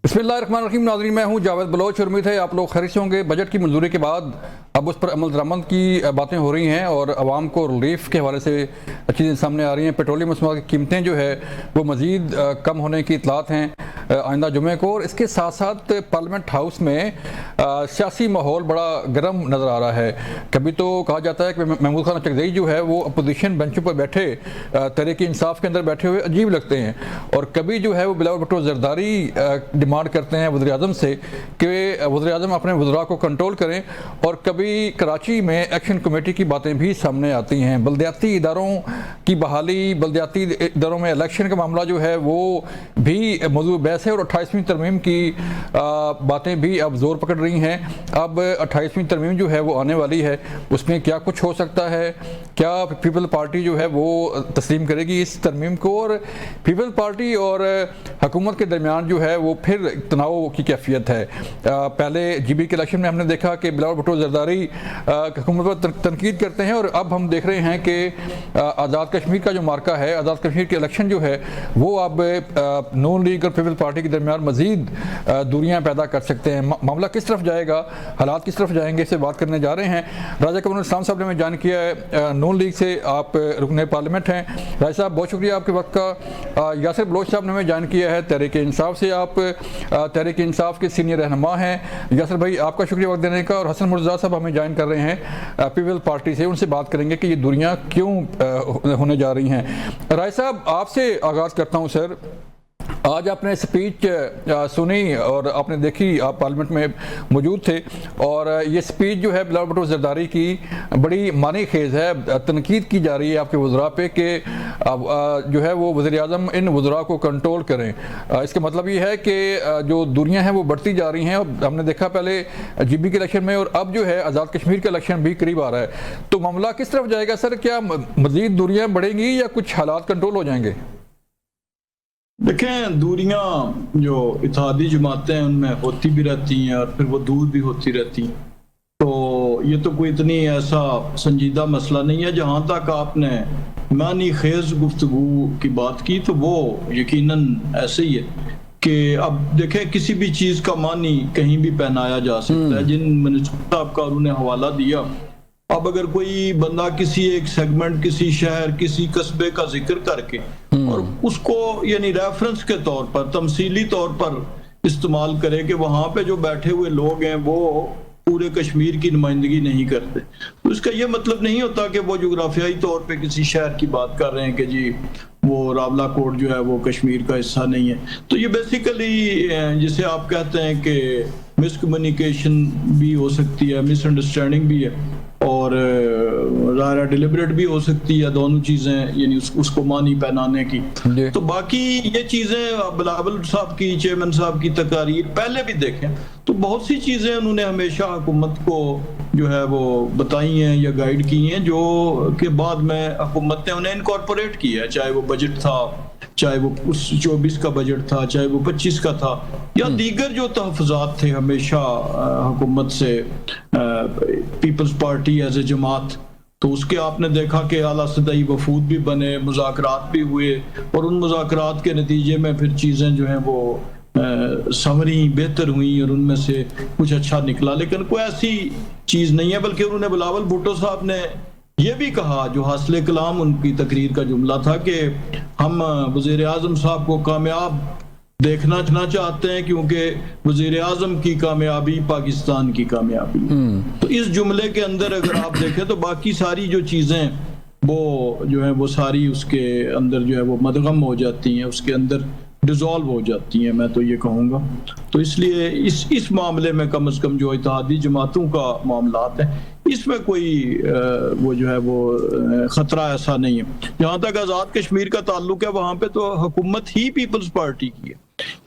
बिस्मिल्लाहिर्रहमानिर्रहीम। नाज़रीन, मैं हूं जावेद बलोच और उम्मीद है आप लोग खैरियत से होंगे। बजट की मंजूरी के बाद अब उस पर अमल दरामद की बातें हो रही हैं और आवाम को रिलीफ के हवाले से चीज़ें सामने आ रही हैं। पेट्रोलियम मसनूआत की कीमतें जो है वो मज़ीद कम होने की इतलात हैं आइंदा जुमे को। और इसके साथ साथ पार्लियामेंट हाउस में सियासी माहौल बड़ा गर्म नज़र आ रहा है। कभी तो कहा जाता है कि महमूद खान चकदेई जो है वो अपोजिशन बेंचों पर बैठे तहरीक इंसाफ के अंदर बैठे हुए अजीब लगते हैं, और कभी जो है वो बिलावल भुट्टो जरदारी डिमांड करते हैं वज़ीर आज़म से कि वज़ीर आज़म अपने वज़रा को कंट्रोल करें। और कभी कराची में एक्शन कमेटी की बातें भी सामने आती हैं। बल्दियाती इदारों की बहाली, बल्दियाती इदारों में इलेक्शन का मामला जो है वो भी मौजूद बहस है और 28वीं तरमीम की बातें भी अब जोर पकड़ रही हैं। अब 28वीं तरमीम जो है वो आने वाली है, उसमें क्या कुछ हो सकता है? क्या पीपल पार्टी जो है वो तस्लीम करेगी इस तरमीम को? और पीपल पार्टी और हुकूमत के दरमियान जो है वो फिर तनाव की कैफियत है। पहले GB के इलेक्शन में हमने देखा कि बिलावल भुट्टो जरदारी हुकूमत पर तनकीद करते हैं, और अब हम देख रहे हैं कि आज़ाद कश्मीर का जो मार्का है, आज़ाद कश्मीर के इलेक्शन जो है वो अब नून लीग और पीपल पार्टी के दरमियान मज़ीद दूरियां पैदा कर सकते हैं। मामला किस तरफ जाएगा, हालात किस तरफ जाएंगे, इससे बात करने जा रहे हैं। राजा कमरुल इस्लाम साहब ने हमें जान किया है, नून लीग से आप रुकने पार्लियामेंट हैं। राजा साहब, बहुत शुक्रिया आपके वक्त का। यासिर बलोच साहब ने हमें जान किया है तहरीक इंसाफ से, आप तहरीक इंसाफ के सीनियर रहनुमा हैं। यासिर भाई, आपका शुक्रिया वक्त देने का। और हसन मुर्तज़ा साहब हमें ज्वाइन कर रहे हैं पीपल पार्टी से, उनसे बात करेंगे कि ये दूरियां क्यों होने जा रही हैं। राय साहब, आपसे आगाज़ करता हूं। सर, आज आपने स्पीच सुनी और आपने देखी, आप पार्लियामेंट में मौजूद थे, और ये स्पीच जो है बिलावल भुट्टो जरदारी की बड़ी मानी खेज है। तनकीद की जा रही है आपके वज़रा पे कि जो है वो वज़ीर आज़म इन वज़रा को कंट्रोल करें। इसका मतलब ये है कि जो दूरियां हैं वो बढ़ती जा रही हैं। हमने देखा पहले GB के इलेक्शन में, और अब जो है आज़ाद कश्मीर का इलेक्शन भी करीब आ रहा है। तो मामला किस तरफ जाएगा सर? क्या मज़ीद दूरियाँ बढ़ेंगी या कुछ हालात कंट्रोल हो जाएंगे? देखें, दूरियां जो इत्तेहादी जमातें हैं उनमें होती भी रहती हैं और फिर वो दूर भी होती रहती हैं। तो ये तो कोई इतनी ऐसा संजीदा मसला नहीं है। जहाँ तक आपने मानी खेज गुफ्तगू की बात की तो वो यकीनन ऐसे ही है कि अब देखें, किसी भी चीज़ का मानी कहीं भी पहनाया जा सकता है। जिन मिनिस्टर साहब का उन्होंने हवाला दिया, अब अगर कोई बंदा किसी एक सेगमेंट, किसी शहर, किसी कस्बे का जिक्र करके और उसको यानी रेफरेंस के तौर पर, तमसीली तौर पर इस्तेमाल करे कि वहां पे जो बैठे हुए लोग हैं वो पूरे कश्मीर की नुमाइंदगी नहीं करते, तो इसका ये मतलब नहीं होता कि वो जोग्राफियाई तौर पे किसी शहर की बात कर रहे हैं कि जी वो रावला कोट जो है वो कश्मीर का हिस्सा नहीं है। तो ये बेसिकली जिसे आप कहते हैं कि मिसकम्युनिकेशन भी हो सकती है, मिसअंडरस्टैंडिंग भी है, और डिलिबरेट भी हो सकती है, दोनों चीजें, यानी उसको मानी पहनाने की। तो बाकी ये चीजें बिलावल साहब की, चेयरमैन साहब की तकारीर पहले भी देखें तो बहुत सी चीजें उन्होंने हमेशा हुकूमत को जो है वो बताई हैं या गाइड की हैं, जो के बाद में हुकूमत ने उन्हें इनकॉर्पोरेट किया है। चाहे वो बजट था, चाहे वो उस 24 का बजट था, चाहे वो 25 का था, या दीगर जो तहफ़्फ़ुज़ात थे हमेशा हुकूमत से पीपल्स पार्टी एज ए जमात, तो उसके आपने देखा कि आला सतही वफूद भी बने, मुज़ाकरात भी हुए, और उन मुज़ाकरात के नतीजे में फिर चीज़ें जो हैं वो संवरी, बेहतर हुई, और उनमें से कुछ अच्छा निकला। लेकिन कोई ऐसी चीज़ नहीं है, बल्कि उन्होंने बिलावल भुट्टो साहब ने ये भी कहा, जो हासिल कलाम उनकी तकरीर का जुमला था, कि हम वज़ीर आज़म साहब को कामयाब देखना चाहते हैं क्योंकि वज़ीर आज़म की कामयाबी पाकिस्तान की कामयाबी। तो इस जुमले के अंदर अगर आप देखें तो बाकी सारी जो चीज़ें वो जो है वो सारी उसके अंदर जो है वो मदगम हो जाती हैं, उसके अंदर डिज़ोल्व हो जाती हैं, मैं तो ये कहूँगा। तो इसलिए इस मामले में कम से कम जो इत्तेहादी जमातों का मामलात है, इसमें कोई वो जो है वो ख़तरा ऐसा नहीं है। जहाँ तक आज़ाद कश्मीर का ताल्लुक है, वहाँ पे तो हुकूमत ही पीपल्स पार्टी की है,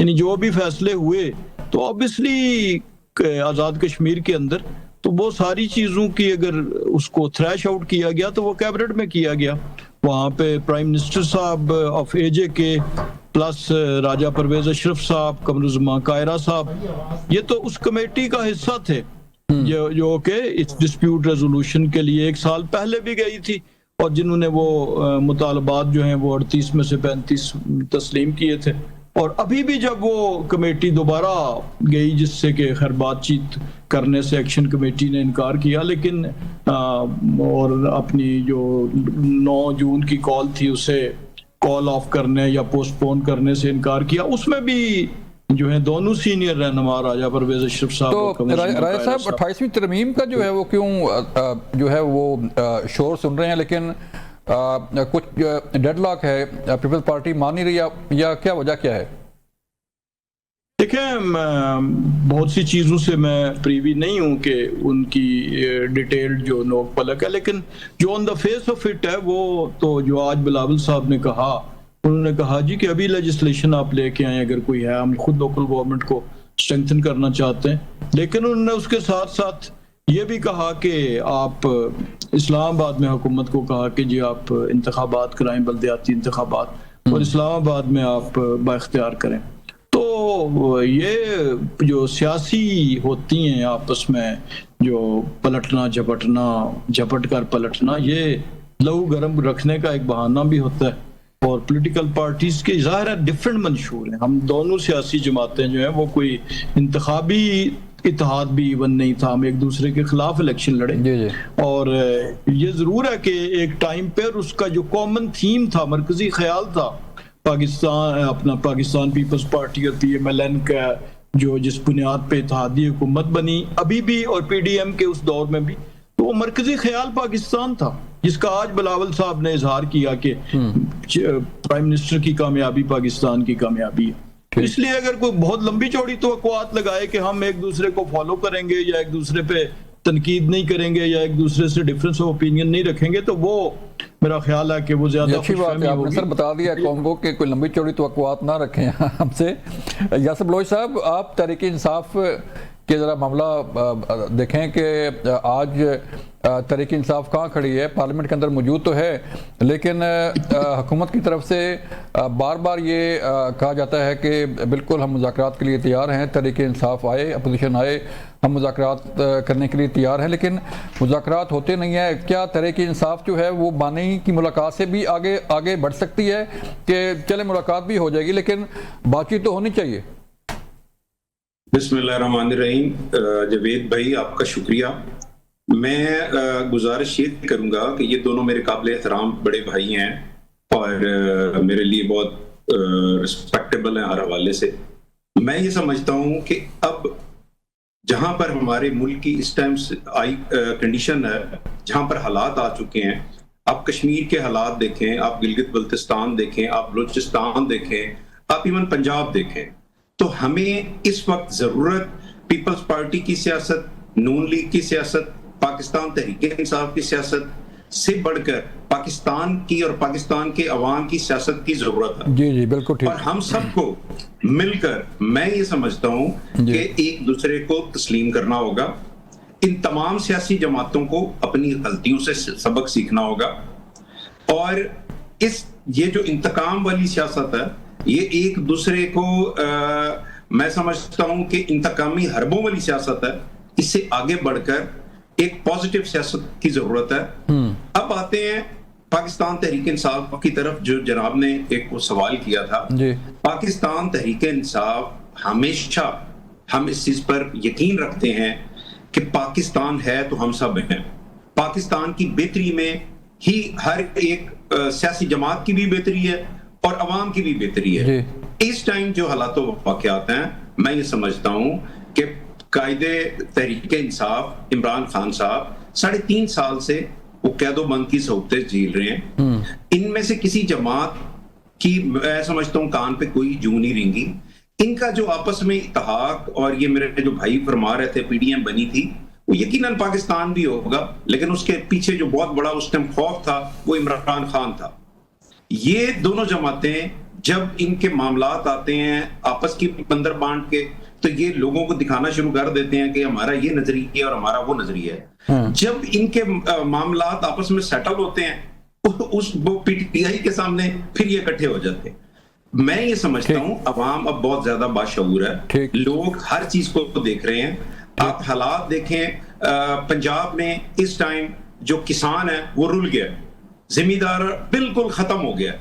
यानी जो भी फैसले हुए तो ऑब्वियसली आज़ाद कश्मीर के अंदर तो वो सारी चीज़ों की अगर उसको थ्रैश आउट किया गया तो वो कैबिनेट में किया गया। वहाँ पे प्राइम मिनिस्टर साहब ऑफ AJ प्लस राजा परवेज अशरफ साहब, कमरुज़्ज़मान कायरा साहब, ये तो उस कमेटी का हिस्सा थे जो कि इस डिस्प्यूट रेजोल्यूशन के लिए 1 साल पहले भी गई थी, और जिन्होंने वो मुतालबात जो हैं वो 38 में से 35 तस्लीम किए थे। اور ابھی بھی جب وہ کمیٹی دوبارہ گئی جس سے کہ خیر بات چیت کرنے سے ایکشن کمیٹی نے انکار کیا، لیکن اور اپنی جو 9 جون کی کال تھی اسے کال آف کرنے یا پوسٹ پون کرنے سے انکار کیا، اس میں بھی جو ہے دونوں سینئر رہنما راجہ پرویز اشرف صاحب اور تو کنور سنگھ راجہ صاحب 28ویں ترمیم کا جو ہے وہ کیوں جو ہے وہ شور سن رہے ہیں، لیکن کچھ ڈیڈ لاک ہے، پیپلز پارٹی مان نہیں رہی، یا کیا وجہ کیا ہے؟ دیکھیں بہت سی چیزوں سے میں پریوی نہیں ہوں کہ ان کی ڈیٹیلڈ جو نوک پلک ہے، لیکن جو آن دا فیس آف اٹ ہے وہ تو جو آج بلاول صاحب نے کہا، انہوں نے کہا جی کہ ابھی لیجسلیشن آپ لے کے آئیں اگر کوئی ہے، ہم خود لوکل گورنمنٹ کو اسٹرینتھن کرنا چاہتے ہیں، لیکن انہوں نے اس کے ساتھ ساتھ یہ بھی کہا کہ آپ اسلام آباد میں حکومت کو کہا کہ جی آپ انتخابات کرائیں، بلدیاتی انتخابات، اور اسلام آباد میں آپ بااختیار کریں۔ تو یہ جو سیاسی ہوتی ہیں آپس میں جو پلٹنا جھپٹنا، جھپٹ کر پلٹنا، یہ لہو گرم رکھنے کا ایک بہانہ بھی ہوتا ہے، اور پولیٹیکل پارٹیز کے ظاہر ہے ڈیفرنٹ منشور ہیں، ہم دونوں سیاسی جماعتیں جو ہیں وہ کوئی انتخابی اتحاد بھی ایون نہیں تھا، ہم ایک دوسرے کے خلاف الیکشن لڑے، اور یہ ضرور ہے کہ ایک ٹائم پر اس کا جو کامن تھیم تھا، مرکزی خیال تھا پاکستان پیپلز پارٹی اور پی ایم ایل این کا جو جس بنیاد پہ اتحادی حکومت بنی ابھی بھی، اور پی ڈی ایم کے اس دور میں بھی، تو وہ مرکزی خیال پاکستان تھا، جس کا آج بلاول صاحب نے اظہار کیا کہ پرائم منسٹر کی کامیابی پاکستان کی کامیابی ہے۔ اس لیے اگر کوئی بہت لمبی چوڑی توقعات لگائے کہ ہم ایک دوسرے کو فالو کریں گے یا ایک دوسرے پہ تنقید نہیں کریں گے یا ایک دوسرے سے ڈیفرنس آف اوپینین نہیں رکھیں گے، تو وہ میرا خیال ہے کہ وہ زیادہ اچھی بات ہے، آپ نے سر بتا دیا قوم کو کہ کوئی لمبی چوڑی توقعات نہ رکھیں ہم سے۔ یاسر بلوچ صاحب، آپ تحریک انصاف کے ذرا معاملہ دیکھیں کہ آج تحریک انصاف کہاں کھڑی ہے، پارلیمنٹ کے اندر موجود تو ہے، لیکن حکومت کی طرف سے بار بار یہ کہا جاتا ہے کہ بالکل ہم مذاکرات کے لیے تیار ہیں، تحریک انصاف آئے، اپوزیشن آئے، ہم مذاکرات کرنے کے لیے تیار ہیں، لیکن مذاکرات ہوتے نہیں ہیں۔ کیا تحریک انصاف جو ہے وہ بانی کی ملاقات سے بھی آگے بڑھ سکتی ہے کہ چلے ملاقات بھی ہو جائے گی لیکن بات چیت تو ہونی چاہیے؟ بسم اللہ الرحمن الرحیم۔ جاوید بھائی آپ کا شکریہ۔ میں گزارش یہ کروں گا کہ یہ دونوں میرے قابل احترام بڑے بھائی ہیں اور میرے لیے بہت رسپیکٹیبل ہیں ہر حوالے سے۔ میں یہ سمجھتا ہوں کہ اب جہاں پر ہمارے ملک کی اس ٹائم کنڈیشن ہے، جہاں پر حالات آ چکے ہیں، آپ کشمیر کے حالات دیکھیں، آپ گلگت بلتستان دیکھیں، آپ بلوچستان دیکھیں، آپ ایون پنجاب دیکھیں، تو ہمیں اس وقت ضرورت پیپلز پارٹی کی سیاست، نون لیگ کی سیاست، پاکستان تحریک انصاف کی سیاست سے بڑھ کر پاکستان کی اور پاکستان کے عوام کی سیاست کی ضرورت ہے۔ جی بالکل ٹھیک۔ اور ہم سب کو مل کر میں یہ سمجھتا ہوں کہ ایک دوسرے کو تسلیم کرنا ہوگا، ان تمام سیاسی جماعتوں کو اپنی غلطیوں سے سبق سیکھنا ہوگا، اور یہ جو انتقام والی سیاست ہے یہ ایک دوسرے کو میں سمجھتا ہوں کہ انتقامی حربوں والی سیاست ہے، اس سے آگے بڑھ کر ایک پازیٹیو سیاست کی ضرورت ہے۔ اب آتے ہیں پاکستان تحریک انصاف کی طرف، جو جناب نے ایک سوال کیا تھا۔ پاکستان تحریک انصاف ہمیشہ ہم اس چیز پر یقین رکھتے ہیں کہ پاکستان ہے تو ہم سب ہیں، پاکستان کی بہتری میں ہی ہر ایک سیاسی جماعت کی بھی بہتری ہے اور عوام کی بھی بہتری ہے۔ اس ٹائم جو حالات و واقعات ہیں، میں یہ سمجھتا ہوں کہ قائد تحریک انصاف عمران خان صاحب 3.5 سال سے وہ قید و بند کی صحبتیں جھیل رہے ہیں، ان میں سے کسی جماعت کی میں سمجھتا ہوں کان پہ کوئی جوں نہیں رینگی۔ ان کا جو آپس میں اتحاد، اور یہ میرے جو بھائی فرما رہے تھے پی ڈی ایم بنی تھی، وہ یقیناً پاکستان بھی ہوگا، لیکن اس کے پیچھے جو بہت بڑا اس ٹائم خوف تھا وہ عمران خان تھا۔ یہ دونوں جماعتیں جب ان کے معاملات آتے ہیں آپس کی بندر بانٹ کے، تو یہ لوگوں کو دکھانا شروع کر دیتے ہیں کہ ہمارا یہ نظریہ اور ہمارا وہ نظریہ ہے۔ جب ان کے معاملات آپس میں سیٹل ہوتے ہیں وہ پی ٹی آئی کے سامنے پھر یہ اکٹھے ہو جاتے ہیں۔ میں یہ سمجھتا ہوں عوام اب بہت زیادہ باشعور ہے، لوگ ہر چیز کو دیکھ رہے ہیں۔ آپ حالات دیکھیں، پنجاب میں اس ٹائم جو کسان ہے وہ رل گیا، زمیندار بالکل ختم ہو گیا،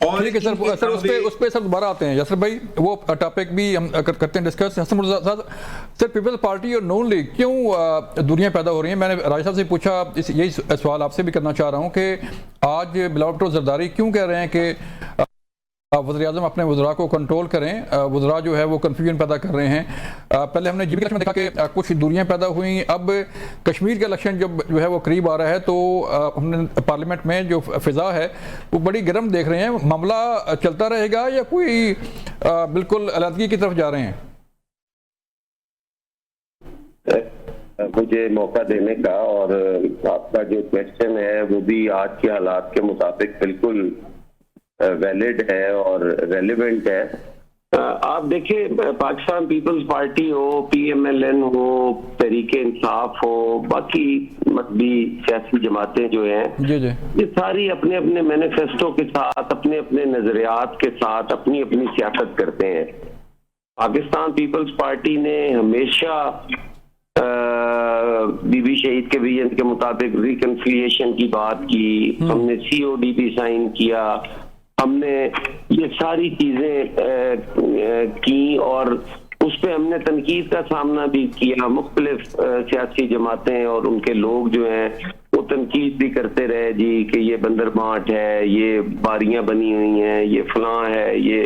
اور ٹھیک ہے سر اس پہ سر دوبارہ آتے ہیں یاسر بھائی، وہ ٹاپک بھی ہم کرتے ہیں ڈسکس۔ حسن مرزا صاحب، سر پیپلز پارٹی اور نون لیگ کیوں دوریاں پیدا ہو رہی ہیں؟ میں نے راج صاحب سے پوچھا، یہی سوال آپ سے بھی کرنا چاہ رہا ہوں کہ آج بلاول بھٹو زرداری کیوں کہہ رہے ہیں کہ وزیر اعظم اپنے وزراء کو کنٹرول کریں، وزراء جو ہے وہ کنفیوژن پیدا کر رہے ہیں۔ پہلے ہم نے جی بی کے الیکشن میں دیکھا کہ کچھ دوریاں پیدا ہوئیں، اب کشمیر کا الیکشن جو ہے وہ قریب آ رہا ہے تو ہم نے پارلیمنٹ میں جو فضا ہے وہ بڑی گرم دیکھ رہے ہیں۔ معاملہ چلتا رہے گا یا کوئی بالکل علیحدگی کی طرف جا رہے ہیں؟ مجھے موقع دینے کا، اور آپ کا جو کویشچن ہے وہ بھی آج کے حالات کے مطابق بالکل ویلڈ ہے اور ریلیونٹ ہے۔ آپ دیکھیں، پاکستان پیپلز پارٹی ہو، پی ایم ایل این ہو، تحریک انصاف ہو، باقی مذہبی سیاسی جماعتیں جو ہیں، یہ ساری اپنے اپنے مینیفیسٹو کے ساتھ، اپنے اپنے نظریات کے ساتھ اپنی اپنی سیاست کرتے ہیں۔ پاکستان پیپلز پارٹی نے ہمیشہ بی بی شہید کے ویژن کے مطابق ریکنسیلیشن کی بات کی، ہم نے سی او ڈی پی سائن کیا، ہم نے یہ ساری چیزیں کی، اور اس پہ ہم نے تنقید کا سامنا بھی کیا۔ مختلف سیاسی جماعتیں اور ان کے لوگ جو ہیں وہ تنقید بھی کرتے رہے جی کہ یہ بندر ماٹ ہے، یہ باریاں بنی ہوئی ہیں، یہ فلاں ہے، یہ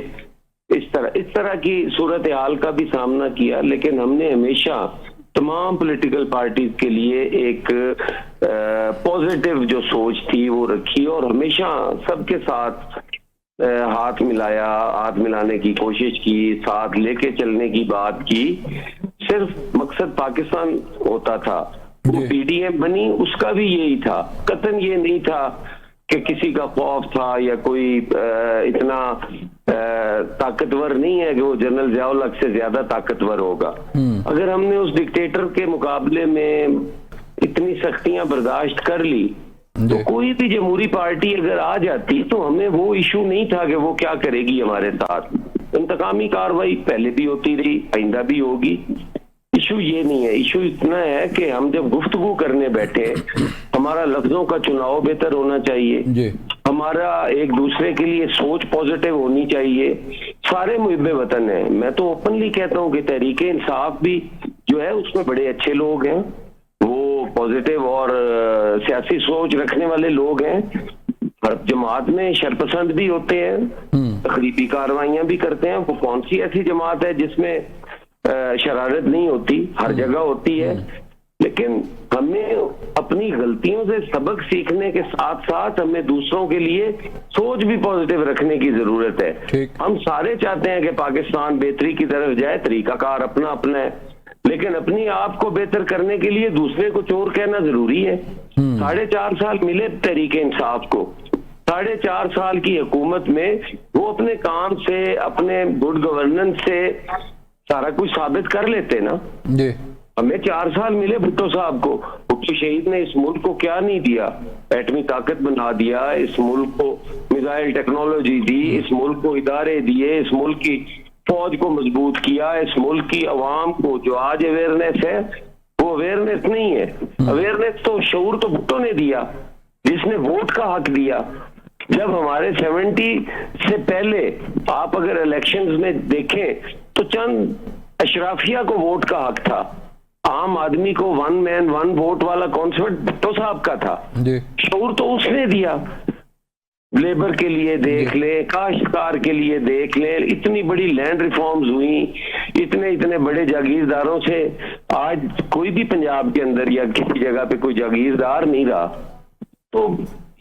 اس طرح کی صورتحال کا بھی سامنا کیا۔ لیکن ہم نے ہمیشہ تمام پولیٹیکل پارٹیز کے لیے ایک پازیٹیو جو سوچ تھی وہ رکھی، اور ہمیشہ سب کے ساتھ ہاتھ ملایا، ہاتھ ملانے کی کوشش کی، ساتھ لے کے چلنے کی بات کی۔ صرف مقصد پاکستان ہوتا تھا۔ وہ پی ڈی ایم بنی، اس کا بھی یہی تھا، قطعاً یہ نہیں تھا کہ کسی کا خوف تھا یا کوئی اتنا طاقتور نہیں ہے کہ وہ جنرل ضیاء الحق سے زیادہ طاقتور ہوگا۔ اگر ہم نے اس ڈکٹیٹر کے مقابلے میں اتنی سختیاں برداشت کر لی تو کوئی بھی جمہوری پارٹی اگر آ جاتی تو ہمیں وہ ایشو نہیں تھا کہ وہ کیا کرے گی ہمارے ساتھ۔ انتقامی کارروائی پہلے بھی ہوتی رہی، آئندہ بھی ہوگی، ایشو یہ نہیں ہے۔ ایشو اتنا ہے کہ ہم جب گفتگو کرنے بیٹھے، ہمارا لفظوں کا چناؤ بہتر ہونا چاہیے، ہمارا ایک دوسرے کے لیے سوچ پازیٹیو ہونی چاہیے۔ سارے محب وطن ہیں، میں تو اوپنلی کہتا ہوں کہ تحریک انصاف بھی جو ہے اس میں بڑے اچھے لوگ ہیں، وہ پازیٹیو اور سیاسی سوچ رکھنے والے لوگ ہیں۔ ہر جماعت میں شرپسند بھی ہوتے ہیں، تخریبی کارروائیاں بھی کرتے ہیں۔ وہ کون سی ایسی جماعت ہے جس میں شرارت نہیں ہوتی؟ ہر جگہ ہوتی ہے۔ لیکن ہمیں اپنی غلطیوں سے سبق سیکھنے کے ساتھ ساتھ ہمیں دوسروں کے لیے سوچ بھی پازیٹیو رکھنے کی ضرورت ہے۔ ہم سارے چاہتے ہیں کہ پاکستان بہتری کی طرف جائے، طریقہ کار اپنا اپنا ہے، لیکن اپنی آپ کو بہتر کرنے کے لیے دوسرے کو چور کہنا ضروری ہے۔ 4.5 سال ملے تحریک انصاف کو، 4.5 سال کی حکومت میں وہ اپنے کام سے، اپنے گڈ گورننس سے سارا کچھ ثابت کر لیتے نا۔ ہمیں 4 سال ملے بھٹو صاحب کو۔ بھٹو شہید نے اس ملک کو کیا نہیں دیا؟ ایٹمی طاقت بنا دیا، اس ملک کو میزائل ٹیکنالوجی دی، اس ملک کو ادارے دیے، اس ملک کی فوج کو مضبوط کیا، اس ملک کی عوام کو جو آج اویئرنیس ہے وہ اویئرنیس نہیں ہے۔ اویئرنیس تو شعور تو بھٹو نے دیا، جس نے ووٹ کا حق دیا۔ جب ہمارے 70 سے پہلے آپ اگر الیکشنز میں دیکھیں تو چند اشرافیہ کو ووٹ کا حق تھا، عام آدمی کو 1 مین 1 ووٹ والا کانسیپٹ بھٹو صاحب کا تھا۔ شعور تو اس نے دیا۔ لیبر کے لیے دیکھ لیں، کاشتکار کے لیے دیکھ لیں، اتنی بڑی لینڈ ریفارمز ہوئی، اتنے بڑے جاگیرداروں سے آج کوئی بھی پنجاب کے اندر یا کسی جگہ پہ کوئی جاگیردار نہیں رہا۔ تو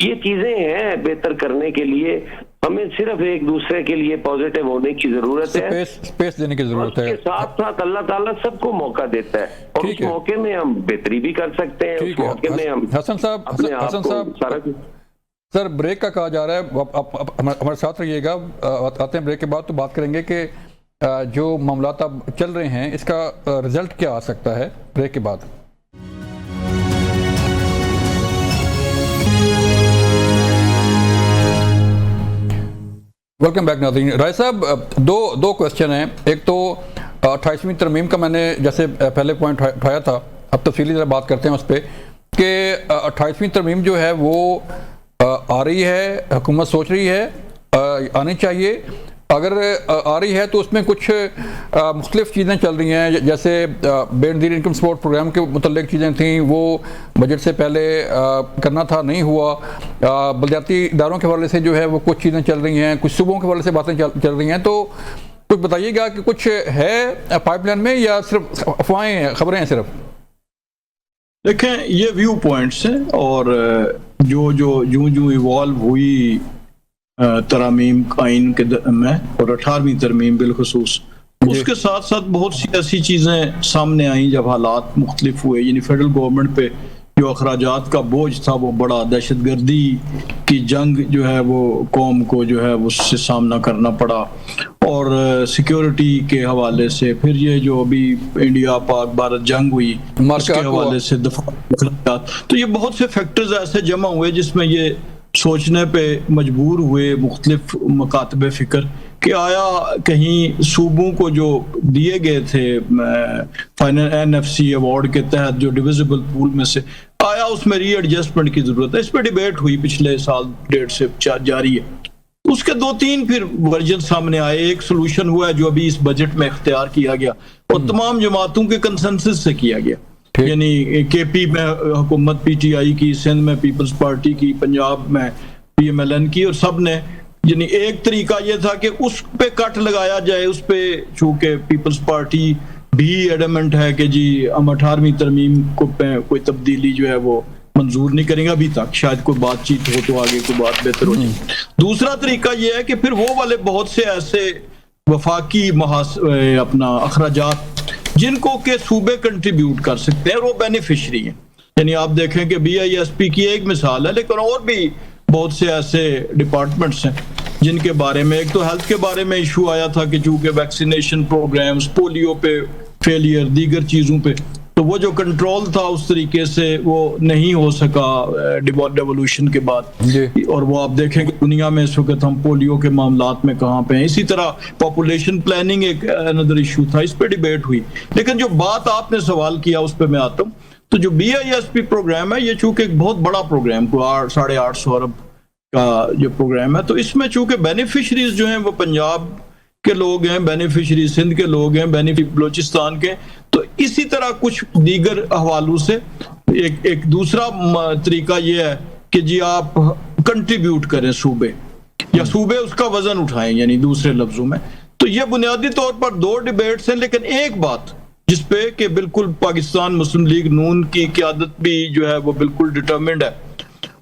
یہ چیزیں ہیں بہتر کرنے کے لیے، ہمیں صرف ایک دوسرے کے لیے پازیٹیو ہونے کی ضرورت ہے، اسپیس دینے کی ضرورت ہے۔ اس کے ساتھ ساتھ اللہ تعالیٰ سب کو موقع دیتا ہے، اور اس موقع میں ہم بہتری بھی کر سکتے ہیں، اس موقع میں ہم حسن صاحب سر بریک کا کہا جا رہا ہے، آپ ہمارے ساتھ رہیے گا، آتے ہیں بریک کے بعد تو بات کریں گے کہ جو معاملات اب چل رہے ہیں اس کا رزلٹ کیا آ سکتا ہے بریک کے بعد۔ ویلکم بیک ناظرین۔ رائے صاحب، دو کویسچن ہیں۔ ایک تو 28ویں ترمیم کا میں نے جیسے پہلے پوائنٹ اٹھایا تھا، اب تفصیلی ذرا بات کرتے ہیں اس پہ کہ 28ویں ترمیم جو ہے وہ آ رہی ہے، حکومت سوچ رہی ہے آنی چاہیے. اگر آ رہی ہے تو اس میں کچھ مختلف چیزیں چل رہی ہیں, جیسے بے نظیر انکم سپورٹ پروگرام کے متعلق چیزیں تھیں وہ بجٹ سے پہلے کرنا تھا, نہیں ہوا. بلدیاتی اداروں کے حوالے سے جو ہے وہ کچھ چیزیں چل رہی ہیں, کچھ صوبوں کے حوالے سے باتیں چل رہی ہیں. تو کچھ بتائیے گا کہ کچھ ہے پائپ لائن میں یا صرف افواہیں ہیں, خبریں ہیں صرف؟ دیکھیں یہ ویو پوائنٹس ہیں, اور جو ایوالو ہوئی ترامیم آئین کے میں اور 18ویں ترمیم بالخصوص, اس کے ساتھ ساتھ بہت سی ایسی چیزیں سامنے آئیں جب حالات مختلف ہوئے. یعنی فیڈرل گورنمنٹ پہ جو اخراجات کا بوجھ تھا وہ بڑا, دہشت گردی کی جنگ جو ہے وہ قوم کو جو ہے اس سے سامنا کرنا پڑا, اور سیکیورٹی کے حوالے سے پھر یہ جو ابھی انڈیا پاک بھارت جنگ ہوئی اس کے حوالے سے دفاع اخراجات. تو یہ بہت سے فیکٹرز ایسے جمع ہوئے جس میں یہ سوچنے پہ مجبور ہوئے مختلف مکاتب فکر کہ آیا کہیں صوبوں کو جو دیے گئے تھے NFC ایوارڈ کے تحت جو ڈویزیبل پول میں سے, آیا اس میں ری ایڈجسٹمنٹ کی ضرورت ہے. اس پہ ڈیبیٹ ہوئی پچھلے سال ڈیڑھ سے جاری ہے. اس کے 2-3 پھر ورژن سامنے آئے. ایک سلوشن ہوا ہے جو ابھی اس بجٹ میں اختیار کیا گیا اور تمام جماعتوں کے کنسنسس سے کیا گیا. یعنی کے پی میں حکومت PTI کی, سندھ میں پیپلز پارٹی کی, پنجاب میں PMLN کی, اور سب نے یعنی ایک طریقہ یہ تھا کہ اس پہ کٹ لگایا جائے. اس پہ چونکہ پیپلز پارٹی بھی ایڈمنٹ ہے کہ جی ہم 18ویں ترمیم کو کوئی تبدیلی جو ہے وہ منظور نہیں کریں گے ابھی تک, شاید کوئی بات چیت ہو تو آگے کوئی بات بہتر ہو جائے. دوسرا طریقہ یہ ہے کہ پھر وہ والے بہت سے ایسے وفاقی اپنا اخراجات جن کو کہ صوبے کنٹریبیوٹ کر سکتے ہیں اور وہ بینیفیشری ہیں. یعنی آپ دیکھیں کہ BISP کی ایک مثال ہے, لیکن اور بھی بہت سے ایسے ڈپارٹمنٹس ہیں جن کے بارے میں, ایک تو ہیلتھ کے بارے میں ایشو آیا تھا کہ چونکہ ویکسینیشن پروگرامز, پولیو پہ فیلئر, دیگر چیزوں پہ, تو وہ جو کنٹرول تھا اس طریقے سے وہ نہیں ہو سکا ڈیولوشن کے بعد. اور وہ آپ دیکھیں کہ دنیا میں اس وقت ہم پولیو کے معاملات میں کہاں پہ ہیں. اسی طرح پاپولیشن پلاننگ ایک اندر ایشو تھا, اس پہ ڈیبیٹ ہوئی. لیکن جو بات آپ نے سوال کیا اس پہ میں آتا ہوں. تو جو BISP پروگرام ہے یہ چونکہ ایک بہت بڑا پروگرام, 850 ارب کا جو پروگرام ہے, تو اس میں چونکہ بینیفیشریز جو ہیں وہ پنجاب کے لوگ ہیں, بینیفیشری سندھ کے لوگ ہیں, بینیفیشری بلوچستان کے, تو اسی طرح کچھ دیگر حوالوں سے ایک دوسرا طریقہ یہ ہے کہ جی آپ کنٹریبیوٹ کریں صوبے, یا صوبے اس کا وزن اٹھائیں, یعنی دوسرے لفظوں میں. تو یہ بنیادی طور پر 2 ڈیبیٹس ہیں, لیکن ایک بات جس پہ کہ بالکل پاکستان مسلم لیگ نون کی قیادت بھی جو ہے وہ بالکل ڈٹرمنڈ ہے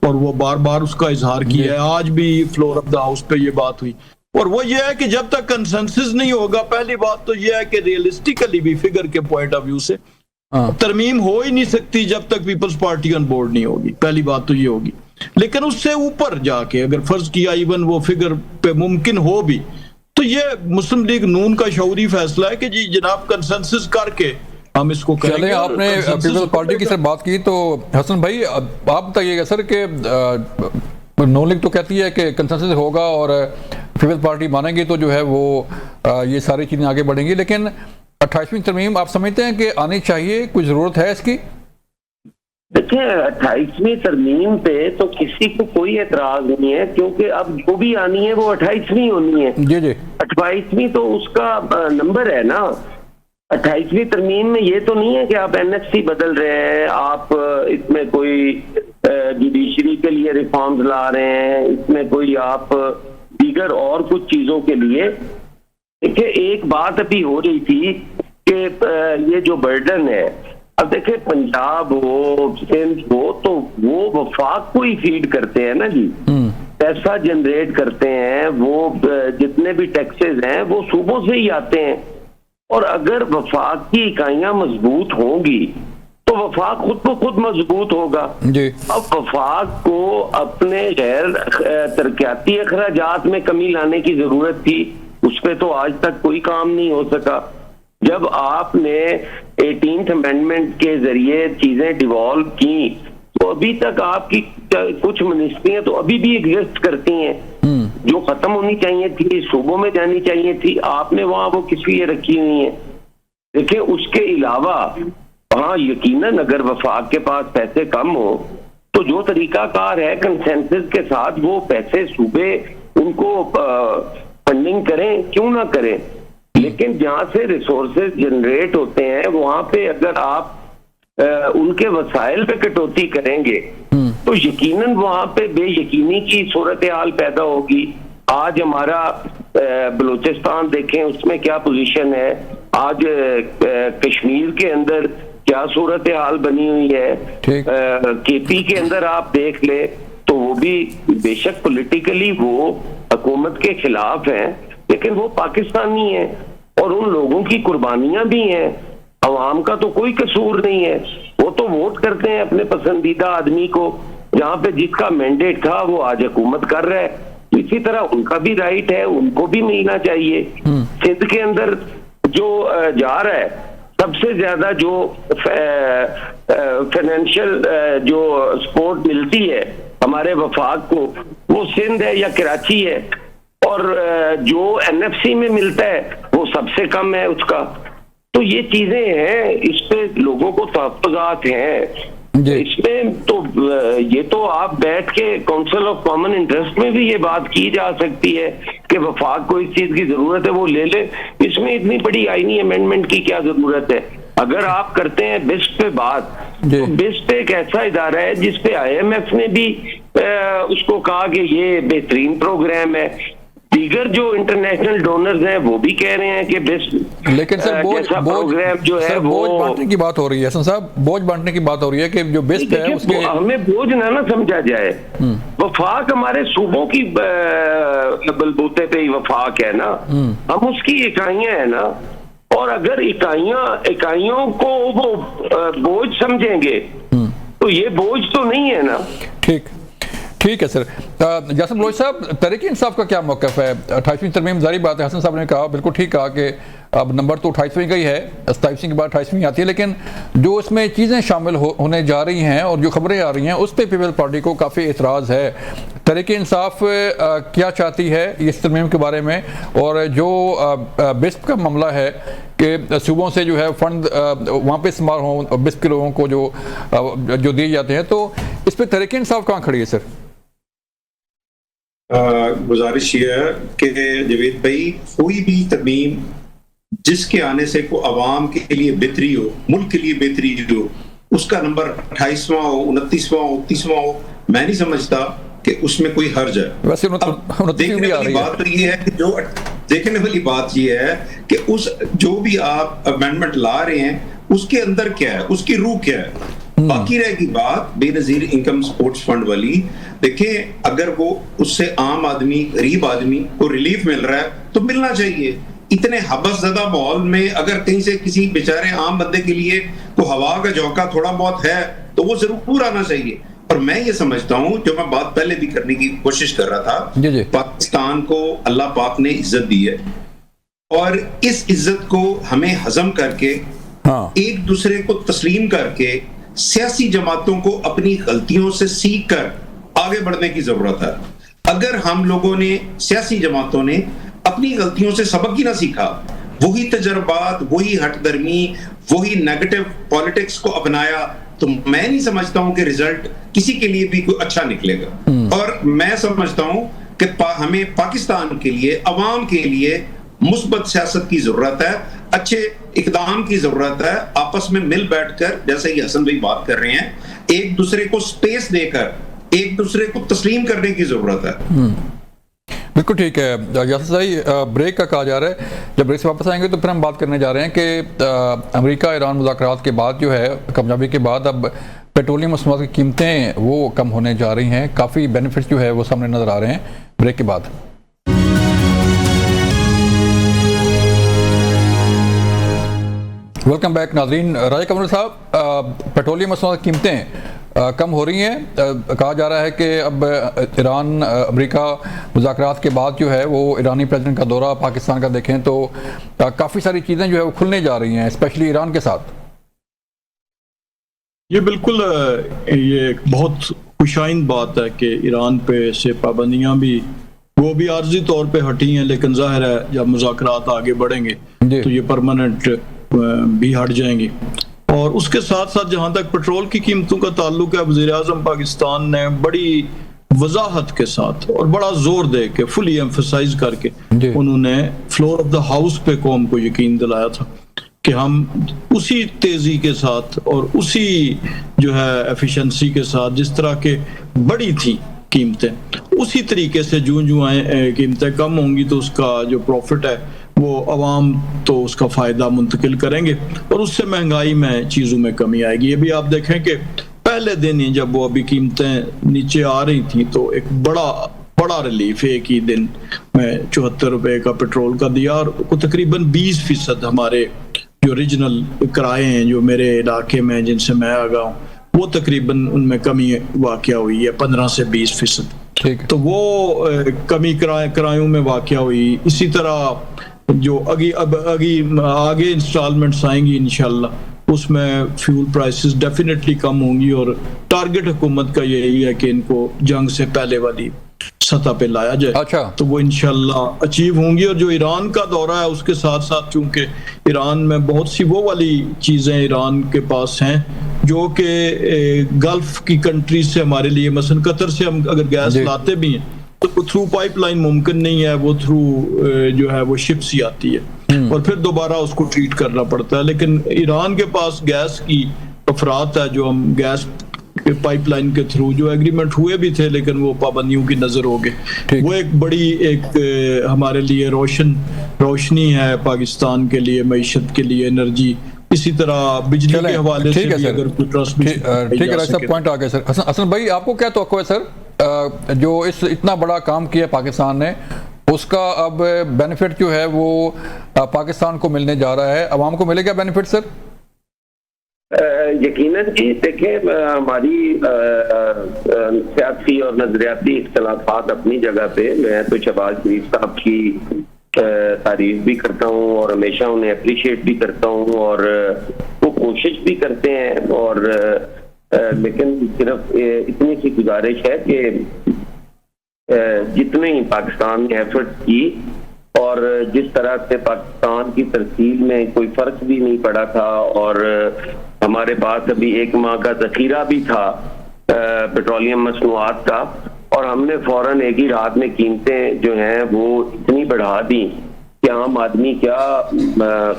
اور وہ بار بار اس کا اظہار کیا ہے. آج بھی فلور آف دا ہاؤس پہ یہ بات ہوئی, اور وہ یہ ہے کہ جب تک کنسنسس نہیں ہوگا, پہلی بات تو یہ ہے کہ ریئلسٹیکلی بھی فگر کے پوائنٹ آف ویو سے ترمیم ہو ہی نہیں سکتی جب تک پیپلز پارٹی آن بورڈ نہیں ہوگی. پہلی بات تو یہ ہوگی. لیکن اس سے اوپر جا کے اگر فرض کیا ایون وہ فگر پہ ممکن ہو بھی, تو یہ مسلم لیگ نون کا شعوری فیصلہ ہے کہ جی جناب کنسنسس کر کے ہم اس کو کریں گے. آپ نے پیپلز پارٹی کی سر بات کی, تو حسن بھائی آپ بتائیے گا سر کہ نون لیگ تو کہتی ہے کہ کنسنسس ہوگا اور پیپلز پارٹی مانیں گے تو جو ہے وہ یہ ساری چیزیں آگے بڑھیں گی, لیکن 28ویں ترمیم آپ سمجھتے ہیں کہ آنی چاہیے, کوئی ضرورت ہے اس کی؟ دیکھیں 28ویں ترمیم پہ تو کسی کو کوئی اعتراض نہیں ہے, کیونکہ اب جو بھی آنی ہے وہ 28ویں ہونی ہے. جی جی 28ویں تو اس کا نمبر ہے نا. 28ویں ترمیم میں یہ تو نہیں ہے کہ آپ NFC بدل رہے ہیں, آپ اس میں کوئی جوڈیشری کے لیے ریفارمز لا رہے ہیں, اس میں کوئی آپ دیگر اور کچھ چیزوں کے لیے. دیکھیں ایک بات ابھی ہو رہی تھی کہ یہ جو برڈن ہے, اب دیکھیں پنجاب ہو سندھ ہو تو وہ وفاق کو ہی فیڈ کرتے ہیں نا جی, پیسہ جنریٹ کرتے ہیں, وہ جتنے بھی ٹیکسز ہیں وہ صوبوں سے ہی آتے ہیں. اور اگر وفاق کی اکائیاں مضبوط ہوں گی تو وفاق خود کو خود مضبوط ہوگا. اب وفاق کو اپنے غیر ترقیاتی اخراجات میں کمی لانے کی ضرورت تھی, اس پہ تو آج تک کوئی کام نہیں ہو سکا. جب آپ نے 18th امینڈمنٹ کے ذریعے چیزیں ڈیوالو کی تو ابھی تک آپ کی کچھ منسٹریاں تو ابھی بھی ایگزسٹ کرتی ہیں جو ختم ہونی چاہیے تھی, صوبوں میں جانی چاہیے تھی, آپ نے وہاں وہ کس لیے رکھی ہوئی ہیں. دیکھیں اس کے علاوہ ہاں یقیناً اگر وفاق کے پاس پیسے کم ہو تو جو طریقہ کار ہے کنسنسس کے ساتھ وہ پیسے صوبے उनको फंडिंग करें, क्यों ना करें, लेकिन जहां से रिसोर्सेज जनरेट होते हैं वहां पे अगर आप उनके वसाइल पे कटौती करेंगे तो यकीनन वहां पे बेयकीनी की सूरत हाल पैदा होगी। आज हमारा बलूचिस्तान देखें, उसमें क्या पोजीशन है, आज कश्मीर के अंदर क्या सूरत हाल बनी हुई है, केपी के अंदर आप देख ले तो वो भी बेशक पॉलिटिकली वो हुकूमत के खिलाफ हैं, लेकिन वो पाकिस्तानी है और उन लोगों की कुर्बानियां भी हैं। अवाम का तो कोई कसूर नहीं है, वो तो वोट करते हैं अपने पसंदीदा आदमी को, जहां पे जिसका मैंडेट था वो आज हुकूमत कर रहा है, तो इसी तरह उनका भी राइट है, उनको भी मिलना चाहिए। सिंध के अंदर जो जा रहा है, सबसे ज्यादा जो फाइनेंशियल जो सपोर्ट मिलती है हमारे वफाक को, वो सिंध है या कराची है, और जो एनएफसी में मिलता है वो सबसे कम है उसका। तो ये चीजें हैं, इस पे लोगों को तहफ़्फ़ुज़ात हैं। इसमें तो ये तो आप बैठ के काउंसिल ऑफ कॉमन इंटरेस्ट में भी ये बात की जा सकती है कि वफाक को इस चीज की जरूरत है, वो ले ले। इसमें इतनी बड़ी आईनी अमेंडमेंट की क्या जरूरत है? अगर आप करते हैं बिस्प पे बात, तो बिस्प एक ऐसा इदारा है जिसपे IMF ने भी उसको कहा कि ये बेहतरीन प्रोग्राम है, दीगर जो इंटरनेशनल डोनर्स हैं वो भी कह रहे हैं कि बेस्ट, लेकिन सर प्रोग्राम जो है वो बोझ बांटने की बात हो रही है। हसन साहब, बोझ बांटने की बात हो रही है कि जो बेस्ट है उसके हमें बोझ ना समझा जाए। वफाक हमारे सूबों की बलबूते पे ही वफाक है ना, हम उसकी इकाइयां है ना, और अगर इकाइयों को वो बोझ समझेंगे तो ये बोझ तो नहीं है ना। ठीक है सर। जासिम बलोच साहब, तहरीक इंसाफ का क्या मौक़िफ़ है? 28वीं तरमीम, जारी बात है, हसन साहब ने कहा, बिल्कुल ठीक कहा कि अब नंबर तो 28वीं का ही है, 27वीं के बाद 28वीं आती है, लेकिन जो इसमें चीज़ें शामिल होने जा रही हैं और जो खबरें आ रही हैं उस पर पीपल्स पार्टी को काफ़ी एतराज़ है। तहरीक इंसाफ क्या चाहती है इस तरमीम के बारे में, और जो बिस्प का मामला है कि सूबों से जो है फंड वहाँ पे इस्तेमाल हों बिस्प के लोगों को जो दिए जाते हैं, तो इस पर तहरीक इंसाफ कहाँ खड़ी है सर? गुजारिश ये है कि जवेद भाई, कोई भी तरमीम जिसके आने से को अवाम के लिए बेहतरी हो, मुल्क के लिए बेहतरी हो, उसका नंबर 28वां हो, 29वां हो, 30वां हो, मैं नहीं समझता कि उसमें कोई हर्ज है। वैसे देखने वाली बात तो ये है कि देखने वाली बात ये है कि उस जो भी आप अमेंडमेंट ला रहे हैं उसके अंदर क्या है, उसकी रूह क्या है। बाकी रहेगी बात बेनजीर इनकम सपोर्ट्स फंड वाली। देखें, अगर वो उससे आम आदमी, गरीब आदमी को रिलीफ मिल रहा है तो मिलना चाहिए। इतने हबसज़दा माहौल में अगर कहीं से किसी बेचारे आम बंदे के लिए को हवा का झोंका थोड़ा बहुत है तो वो जरूर आना चाहिए। और मैं ये समझता हूं, जो मैं बात पहले भी करने की कोशिश कर रहा था, पाकिस्तान को अल्लाह पाक ने इज्जत दी है और इस इज्जत को हमें हजम करके एक दूसरे को तस्लीम करके सियासी जमातों को अपनी गलतियों से सीख कर आगे बढ़ने की जरूरत है। अगर हम लोगों ने, सियासी जमातों ने अपनी गलतियों से सबक ही ना सीखा, वही तजर्बात, वही हटदर्मी, वही नेगेटिव पॉलिटिक्स को अपनाया, तो मैं नहीं समझता हूं कि रिजल्ट किसी के लिए भी कोई अच्छा निकलेगा। और मैं समझता हूं कि हमें पाकिस्तान के लिए, अवाम के लिए मुस्बत सियासत की जरूरत है, अच्छे इकदाम की जरूरत है। आपस में मिल बैठकर, जैसे ये हसन भाई बात कर रहे हैं, एक दूसरे को स्पेस देकर एक दूसरे को तस्लीम करने की जरूरत है। बिल्कुल ठीक है। यासिर भाई, ब्रेक का कहा जा रहा है, जब ब्रेक से वापस आएंगे तो फिर हम बात करने जा रहे हैं कि अमेरिका ईरान मुज़ाकरात के बाद जो है, कामयाबी के बाद अब पेट्रोलियम मसनूआत की कीमतें वो कम होने जा रही हैं, काफ़ी बेनिफिट्स जो है वो सामने नज़र आ रहे हैं। ब्रेक के बाद वेलकम बैक नाज़रीन। राजा कमर साहब, पेट्रोलियम मसनूआत की कीमतें कम हो रही हैं। कहा जा रहा है कि अब ईरान अमेरिका मुज़ाकरात के बाद जो है वो ईरानी प्रेसिडेंट का दौरा पाकिस्तान का देखें तो काफ़ी सारी चीज़ें जो है वो खुलने जा रही हैं, स्पेशली ईरान के साथ। ये बिल्कुल ये एक बहुत खुशाइन बात है कि ईरान पे से पाबंदियां भी वो भी आर्जी तौर पे हटी हैं, लेकिन जाहिर है जब मुज़ाकरात आगे बढ़ेंगे तो ये परमानेंट भी हट जाएंगी। और उसके साथ साथ जहां तक पेट्रोल की कीमतों का ताल्लुक है, वज़ीर आज़म पाकिस्तान ने बड़ी वजाहत के साथ और बड़ा जोर दे के फुली एम्फसाइज करके जी। उन्होंने फ्लोर ऑफ द हाउस पे कौम को यकीन दिलाया था कि हम उसी तेजी के साथ और उसी जो है एफिशिएंसी के साथ जिस तरह के बढ़ी थी कीमतें उसी तरीके से जूं जूं कीमतें कम होंगी तो उसका जो प्रॉफिट है वो अवाम तो उसका फायदा मुंतकिल करेंगे और उससे महंगाई में चीजों में कमी आएगी। ये भी आप देखें कि पहले दिन ही जब वो अभी कीमतें नीचे आ रही थी तो एक बड़ा रिलीफ एक ही दिन में 74 रुपए का पेट्रोल का दिया और तकरीबन 20% हमारे जो रीजनल किराए हैं जो मेरे इलाके में जिनसे मैं आ गया हूँ वो तकरीबन उनमें कमी वाक़या हुई है 15 से 20%। ठीक है। तो वो कमी किरायों में वाक़या हुई। इसी तरह जो आगे इंस्टॉलमेंट्स आएंगी इंशाल्लाह उसमें फ्यूल प्राइसेस डेफिनेटली कम होंगी और टारगेट हुकूमत का यही है कि इनको जंग से पहले वाली सतह पे लाया जाए। अच्छा। तो वो इंशाल्लाह अचीव होंगी। और जो ईरान का दौरा है उसके साथ साथ चूंकि ईरान में बहुत सी वो वाली चीज़ें ईरान के पास हैं जो कि गल्फ की कंट्रीज से हमारे लिए मसलन कतर से हम अगर गैस लाते भी हैं तो थ्रू पाइपलाइन मुमकिन नहीं है, वो थ्रू जो है वो शिप्स ही आती है और फिर दोबारा उसको ट्रीट करना पड़ता है। लेकिन ईरान के पास गैस की अफरात है जो हम गैस पाइपलाइन के थ्रू जो एग्रीमेंट हुए भी थे लेकिन वो पाबंदियों की नजर हो गए। वो एक बड़ी हमारे लिए रोशनी है पाकिस्तान के लिए, मईशत के लिए, एनर्जी। इसी तरह बिजली के हवाले से भी अगर कोई ट्रांसमिशन ठीक है सब पॉइंट आ गए सर। हसन भाई आपको क्या तवक्को है सर जो इस इतना बड़ा काम किया पाकिस्तान ने उसका अब बेनिफिट जो है वो पाकिस्तान को मिलने जा रहा है, अवाम को मिलेगा बेनिफिट सर? यकीनन जी देखें हमारी सियासी और नजरियाती इख्तलाफात अपनी जगह पे, मैं तो शहबाज शरीफ साहब की तारीफ भी करता हूँ और हमेशा उन्हें अप्रिशिएट भी करता हूँ और वो कोशिश भी करते हैं और लेकिन सिर्फ इतनी सी गुजारिश है कि जितने ही पाकिस्तान ने एफर्ट की और जिस तरह से पाकिस्तान की तरसील में कोई फर्क भी नहीं पड़ा था और हमारे पास अभी 1 माह का जखीरा भी था पेट्रोलियम मसनूआत का और हमने फौरन एक ही रात में कीमतें जो हैं वो इतनी बढ़ा दी कि आम आदमी क्या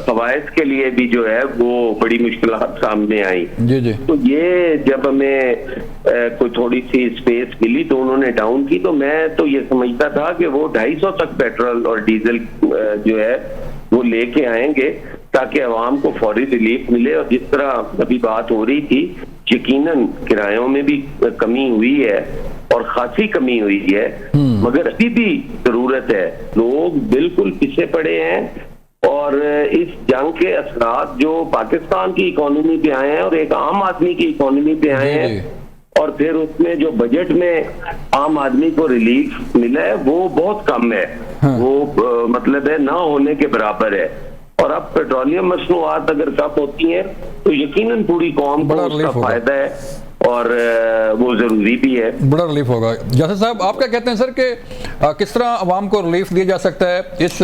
फवाइद के लिए भी जो है वो बड़ी मुश्किलात सामने आई। जी। तो ये जब हमें कोई थोड़ी सी स्पेस मिली तो उन्होंने डाउन की, तो मैं तो ये समझता था कि वो 250 तक पेट्रोल और डीजल जो है वो लेके आएंगे ताकि आवाम को फौरी रिलीफ मिले। और जिस तरह अभी बात हो रही थी यकीनन किरायों में भी कमी हुई है और खासी कमी हुई है, मगर अभी भी जरूरत है। लोग बिल्कुल पीछे पड़े हैं और इस जंग के असरात जो पाकिस्तान की इकोनॉमी पे आए हैं और एक आम आदमी की इकोनॉमी पे आए हैं और फिर उसमें जो बजट में आम आदमी को रिलीफ मिला है वो बहुत कम है। वो मतलब है ना होने के बराबर है। और अब पेट्रोलियम मसनूआत अगर कम होती हैं तो यकीनन पूरी कौम को उसका फायदा है और वो जरूरी भी है, बड़ा रिलीफ होगा। जासिर साहब आप क्या कहते हैं सर कि किस तरह अवाम को रिलीफ दिया जा सकता है इस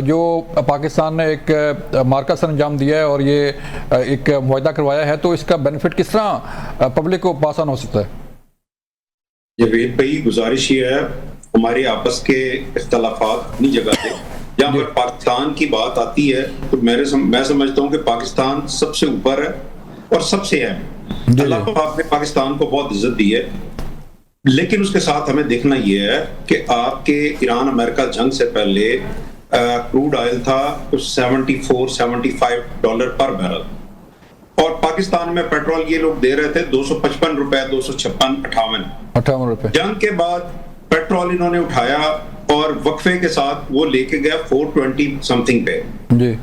जो पाकिस्तान ने एक मार्का सर अंजाम दिया है और ये एक मुआहदा करवाया है, तो इसका बेनिफिट किस तरह पब्लिक को पास ऑन हो सकता है? ये वेद भाई गुजारिश ये है हमारे आपस के इख्तलाफात अपनी जगह पे, जहाँ पर पाकिस्तान की बात आती है तो मैं समझता हूँ कि पाकिस्तान सबसे ऊपर है और सबसे अहम। अल्लाह पाक ने पाकिस्तान को बहुत इज्जत दी है, लेकिन उसके साथ हमें देखना यह है कि आपके ईरान अमेरिका जंग से पहले क्रूड ऑयल था कुछ $74-75 पर बैरल और पाकिस्तान में पेट्रोल ये लोग दे रहे थे 255 रुपए, 256-58 रुपए। जंग के बाद पेट्रोल इन्होंने उठाया और वक्फे के साथ वो लेके गया 420 समथिंग पे जी।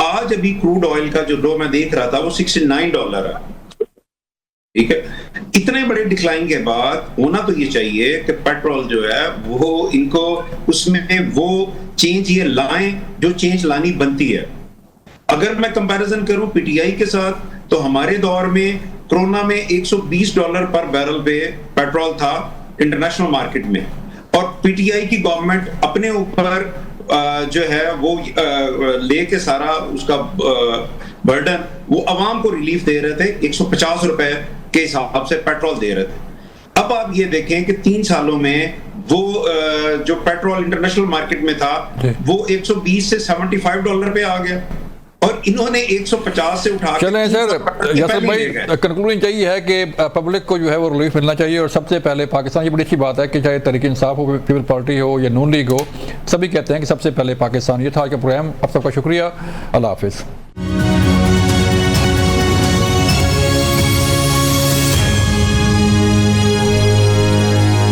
आज अभी क्रूड ऑयल का जो लो मैं देख रहा था वो $69 है, ठीक है। इतने बड़े डिक्लाइन के बाद होना तो ये चाहिए कि पेट्रोल जो है वो इनको उसमें वो चेंज ये लाएं जो चेंज लानी बनती है। अगर मैं कंपैरिजन करूं पीटीआई के साथ तो हमारे दौर में कोरोना में $120 पर बैरल पे पेट्रोल था इंटरनेशनल मार्केट में और पीटीआई की गवर्नमेंट अपने ऊपर जो है वो लेके सारा उसका बर्डन वो अवाम को रिलीफ दे रहे थे, 150 रुपए के हिसाब से पेट्रोल दे रहे थे। اب آپ یہ دیکھیں کہ 3 سالوں میں وہ جو پیٹرول انٹرنیشنل مارکیٹ میں تھا وہ 120 سے $75 پہ آ گیا اور انہوں نے 150 سے اٹھا کے چلیں سر یاسر بھائی کنکلوژن چاہیے ہے کہ پبلک کو جو ہے وہ ریلیف ملنا چاہیے اور سب سے پہلے پاکستان، یہ بڑی اچھی بات ہے کہ چاہے تحریک انصاف ہو، پیپل پارٹی ہو یا نون لیگ ہو، سبھی کہتے ہیں کہ سب سے پہلے پاکستان. یہ تھا آج کا پروگرام. آپ سب کا شکریہ. اللہ حافظ.